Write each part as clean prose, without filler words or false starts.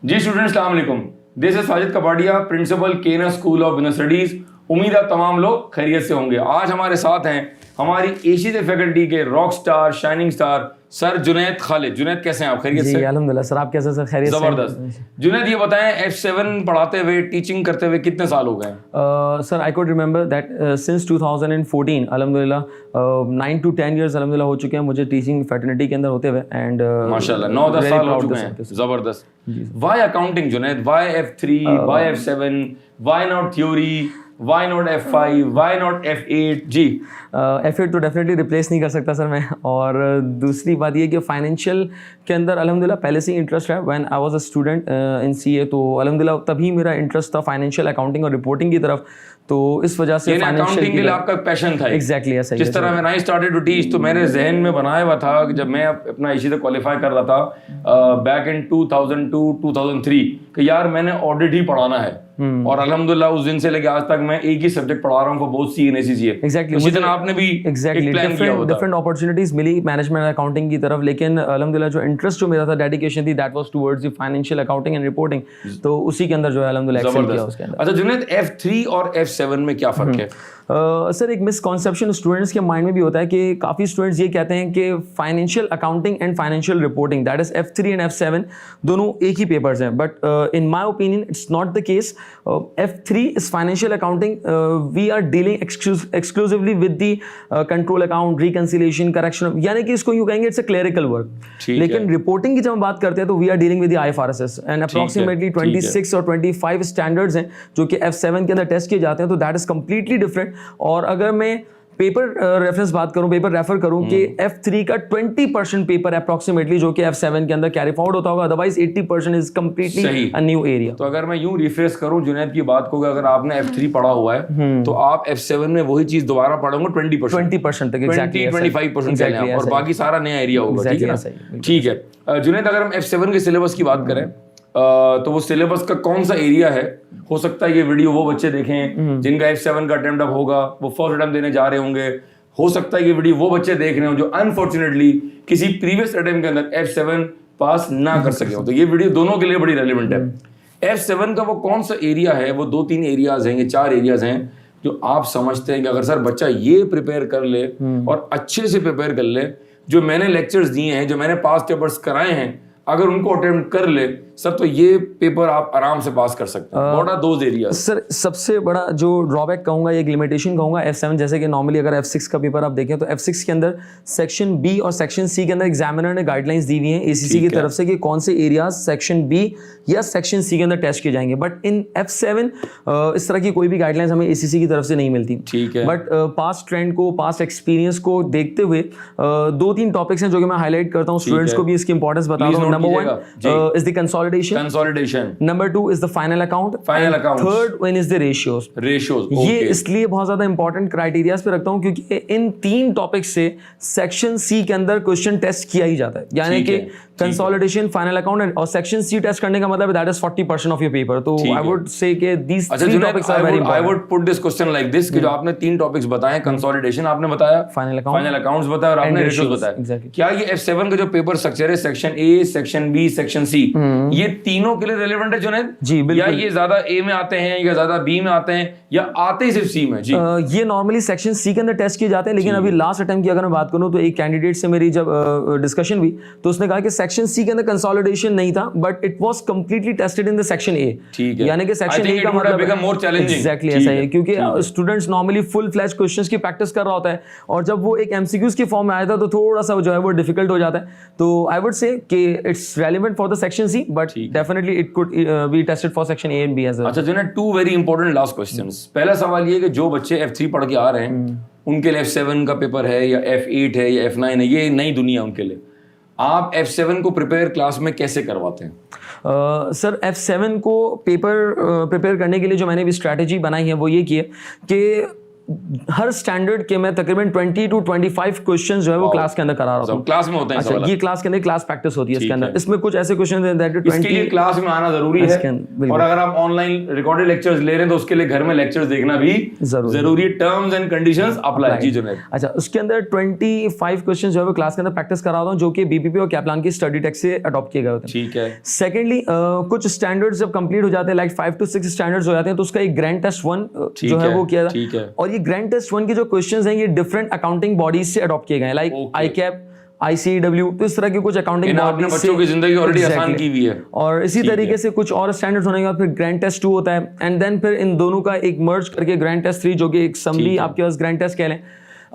जी students, अस्सलाम वालेकुम। This is Sajid Kapadia, principal केना स्कूल ऑफ बिजनेस स्टडीज। उम्मीद है तमाम लोग खैरियत से होंगे। आज हमारे साथ हैं हमारी एशिया फैकल्टी के rock star, shining star sir Junaid Khalid. Junaid, कैसे हैं आप? खैरियत से? जी अल्हम्दुलिल्लाह सर, आप कैसे सर? खैरियत से? जबरदस्त। जुनैद, ये बताएं, F7 पढ़ाते हुए, टीचिंग करते हुए कितने साल हो गए? Sir I could remember that since 2014 अल्हम्दुलिल्लाह 9 to 10 years अल्हम्दुलिल्लाह हो चुके हैं मुझे टीचिंग फैटर्निटी के अंदर होते हुए। एंड माशाल्लाह 9-10 साल हो चुके हैं। जबरदस्त। Why accounting Junaid? Why F3? Why F7? Why not theory? Why not F5? Why not F8? जी F8 तो डेफिनेटली रिप्लेस नहीं कर सकता सर मैं। और दूसरी बात ये कि फाइनेंशियल के अंदर अल्हम्दुलिल्लाह पहले से ही इंटरेस्ट है। When I was a student in CA, तो अल्हम्दुलिल्लाह तभी मेरा इंटरेस्ट था फाइनेंशियल अकाउंटिंग और रिपोर्टिंग की तरफ। तो इस वजह से अकाउंटिंग के लिए आपका पैशन था। एग्जैक्टली ऐसा ही। जिस तरह मैं आई स्टार्टेड टू टीच, तो मेरे जहन में बनाया हुआ था कि जब मैं अपना इसी से क्वालिफाई कर रहा था बैक इन 2002-2003 कि यार मैंने ऑडिट ही पढ़ाना है। और अल्हम्दुलिल्लाह उस दिन से लेके आज तक मैं एक ही सब्जेक्ट पढ़ा रहा हूँ for both CA and ACCA। Exactly उसी दिन आपने भी डिफरेंट अपॉर्चुनिटीज मिली मैनेजमेंट अकाउंटिंग की तरफ, लेकिन अल्हम्दुलिल्लाह जो इंटरेस्ट जो मेरा था, डेडिकेशन थी, that was towards the financial accounting and reporting. तो उसी के अंदर जो है अल्हम्दुलिल्लाह एक्सेल किया उसके अंदर। अच्छा जुनैद, F3 और F7 में क्या फर्क है? सर एक मिसकॉन्सेप्शन स्टूडेंट्स के माइंड में भी होता है कि काफ़ी स्टूडेंट्स ये कहते हैं कि financial accounting and financial reporting that is F3 and F7 दोनों एक ही पेपर्स हैं। But in my opinion it's not the case. F3 is financial accounting, we are dealing exclusively with the control account, reconciliation, correction, यानी कि इसको यूँ कहेंगे it's a clerical work. लेकिन रिपोर्टिंग की जब हम बात करते हैं तो we are dealing with the IFRS and approximately 26 और 25 स्टैंडर्ड्स हैं जो कि F7 के अंदर टेस्ट किए जाते हैं। तो दैट इज कंप्लीटली डिफरेंट। और अगर मैं पेपर रेफरेंस बात करूं, पेपर रेफर करूं कि F3 का 20% पेपर अप्रॉक्सीमेटली जो कि F7 के अंदर कैरी फॉरवर्ड होता होगा, otherwise 80% is completely a new area. तो अगर मैं यूं रिफ्रेश करूं जुनैद की बात को, अगर आपने F3 पढ़ा हुआ है तो आप F7 में वही चीज दोबारा पढ़ोगे 20% तक, एग्जैक्टली 25% और बाकी सारा नया एरिया होगा। ठीक है जुनैद, अगर हम F7 के सिलेबस की बात करें तो वो सिलेबस का कौन सा एरिया है? हो सकता है ये वीडियो वो बच्चे देखें जिनका F7 का अटेम्प्ट अब होगा, वो फर्स्ट अटेम्प्ट देने जा रहे होंगे। हो सकता है ये वीडियो वो बच्चे देख रहे हो जो अनफॉर्चुनेटली किसी प्रीवियस अटेम्प्ट के अंदर F7 पास ना कर सके हो। तो ये वीडियो दोनों के लिए बड़ी रेलिवेंट है। F7 का वो कौन सा एरिया है? वो 2-3 एरियाज हैं, 4 एरियाज हैं जो आप समझते हैं कि अगर सर बच्चा ये प्रिपेयर कर ले और अच्छे से प्रिपेयर कर ले, जो मैंने लेक्चर्स दिए हैं, जो मैंने पास पेपर्स कराए हैं, अगर उनको अटेम्प्ट कर ले सर, तो ये पेपर आप आराम से पास कर सकते हैं। What are those areas? Sir सबसे बड़ा जो ड्रॉबैक कहूंगा, एक लिमिटेशन कहूंगा F7, जैसे कि नॉर्मली अगर F6 का पेपर आप देखें तो F6 के अंदर सेक्शन B और सेक्शन C के अंदर एग्जामिनर ने गाइडलाइंस दी हुई हैं ACC की तरफ से कि कौन से एरियाज सेक्शन B या सेक्शन C के अंदर टेस्ट किए जाएंगे। बट इन F7 इस तरह की कोई भी गाइडलाइंस हमें ACC की तरफ से नहीं मिलती। ठीक है। बट पास्ट ट्रेंड को, पास्ट एक्सपीरियंस को देखते हुए 2-3 टॉपिक्स हैं जो कि मैं हाईलाइट करता हूँ, स्टूडेंट्स को भी इसकी इंपॉर्टेंस बता रहा हूँ। Number 1 is the consolidation. Number 2 is the final account. Third one is the ratios. ये इसलिए बहुत ज्यादा इंपॉर्टेंट क्राइटेरियाज पे रखता हूँ क्योंकि इन 3 टॉपिक्स से सेक्शन C के अंदर क्वेश्चन टेस्ट किया ही जाता है। यानी कि कंसोलिडेशन, फाइनल अकाउंट और सेक्शन C टेस्ट करने का मतलब that is 40% of your paper. तो आई वुड से कि these 3 topics are very important. I would put this question like this कि जो आपने 3 टॉपिक्स बताए, कंसोलिडेशन आपने बताया, फाइनल अकाउंट्स बताया और आपने रेशियोज बताया। क्या ये F7 का जो पेपर स्ट्रक्चर है, section A, section B, section C, ये तीनों के लिए रेलेवेंट है जुनैद? जी बिल्कुल। या ये ज्यादा A में आते हैं या ज्यादा B में आते हैं या आते ही सिर्फ C में? जी ये नॉर्मली सेक्शन C के अंदर टेस्ट किए जाते हैं, लेकिन अभी लास्ट अटेम्प्ट की अगर मैं बात करूं तो एक कैंडिडेट से मेरी जब डिस्कशन हुई तो उसने कहा कि सेक्शन C के अंदर कंसोलिडेशन नहीं था, but it was completely tested in the section A। ठीक है। यानी कि सेक्शन A का मतलब बिकम मोर चैलेंजिंग। एग्जैक्टली ऐसा है, क्योंकि students normally full flash questions की प्रैक्टिस कर रहा होता है और जब वो एक MCQs की फॉर्म में आया था तो थोड़ा सा जो है वो डिफिकल्ट हो जाता है। तो आई वुड से कि it's relevant for the section C, but definitely it could be tested for section A and B as well. अच्छा Junaid, 2 very important last questions. पहला सवाल ये कि जो बच्चे F3 पढ़ के आ रहे हैं उनके लिए F7 का पेपर है या F8 है या F9 है, ये नई दुनिया उनके लिए। आप F7 को प्रिपेयर क्लास में कैसे करवाते हैं? सर F7 को पेपर प्रिपेयर करने के लिए जो मैंने भी स्ट्रैटेजी बनाई है वो ये की है कि हर स्टैंडर्ड के मैं तकरीबन 20 to 25 क्वेश्चन जो है वो क्लास के अंदर करा रहा हूँ। क्लास में होते हैं अच्छा, ये क्लास के अंदर क्लास प्रैक्टिस होती है इसके अंदर। इसमें कुछ ऐसे क्वेश्चन हैं दैट 20 इसके लिए क्लास में आना जरूरी है, और अगर आप ऑनलाइन रिकॉर्डेड लेक्चर्स ले रहे हैं तो उसके लिए घर में लेक्चर्स देखना भी जरूरी है। Terms and conditions apply. Ji Junaid. अच्छा, उसके अंदर 25 क्वेश्चन जो है वो क्लास के अंदर प्रैक्टिस करा रहा हूँ, जो कि बीपीपी और कैपलान की स्टडी टेक्स्ट से अडॉप्ट किए गए होते हैं। ठीक है। सेकेंडली कुछ स्टैंडर्ड्स जब कंप्लीट हो जाते हैं, लाइक 5 to 6 स्टैंडर्ड्स हो जाते हैं, तो उसका एक ग्रैंड टेस्ट 1 जो है वो किया जाता है। और ये ग्रैंड टेस्ट 1 के जो क्वेश्चंस हैं ये डिफरेंट अकाउंटिंग बॉडीज से अडॉप्ट किए गए हैं, लाइक ICAP, ICAEW, तो इस तरह की कुछ अकाउंटिंग बॉडीज से बच्चों की जिंदगी ऑलरेडी आसान की हुई है। और इसी तरीके से कुछ और स्टैंडर्ड्स होने के बाद फिर ग्रैंड टेस्ट 2 होता है, एंड देन फिर इन दोनों का एक मर्ज करके ग्रैंड टेस्ट 3, जो कि एक समरी आपके पास ग्रैंड टेस्ट कह लें।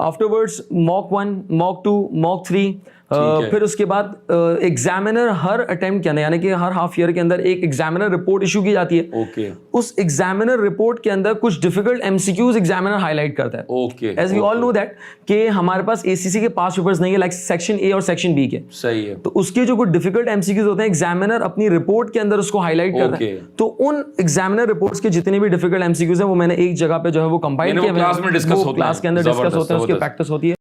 आफ्टरवर्ड्स मॉक 1, मॉक 2, मॉक 3, फिर उसके बाद एग्जामिनर हर अटेम्प्ट के अंदर, यानी कि हर हाफ ईयर के अंदर एक एग्जामिनर रिपोर्ट इशू की जाती है। ओके। उस एग्जामिनर रिपोर्ट के अंदर कुछ डिफिकल्ट एमसीक्यूज एग्जामिनर हाईलाइट करता है। Okay. As we all know that कि हमारे पास एसीसी के पास पेपर्स नहीं है, लाइक सेक्शन ए और सेक्शन बी के। सही है। तो उसके जो कुछ डिफिकल्ट एमसीक्यूज होते हैं एग्जामिनर अपनी रिपोर्ट के अंदर उसको हाईलाइट करता है। तो उन एग्जामिनर रिपोर्ट्स के जितने भी डिफिकल्ट एमसीक्यूज हैं वो मैंने एक जगह पे जो है वो कंपाइल किया, क्लास में डिस्कस होते हैं, क्लास के अंदर डिस्कस होते हैं, उसकी प्रैक्टिस होती है।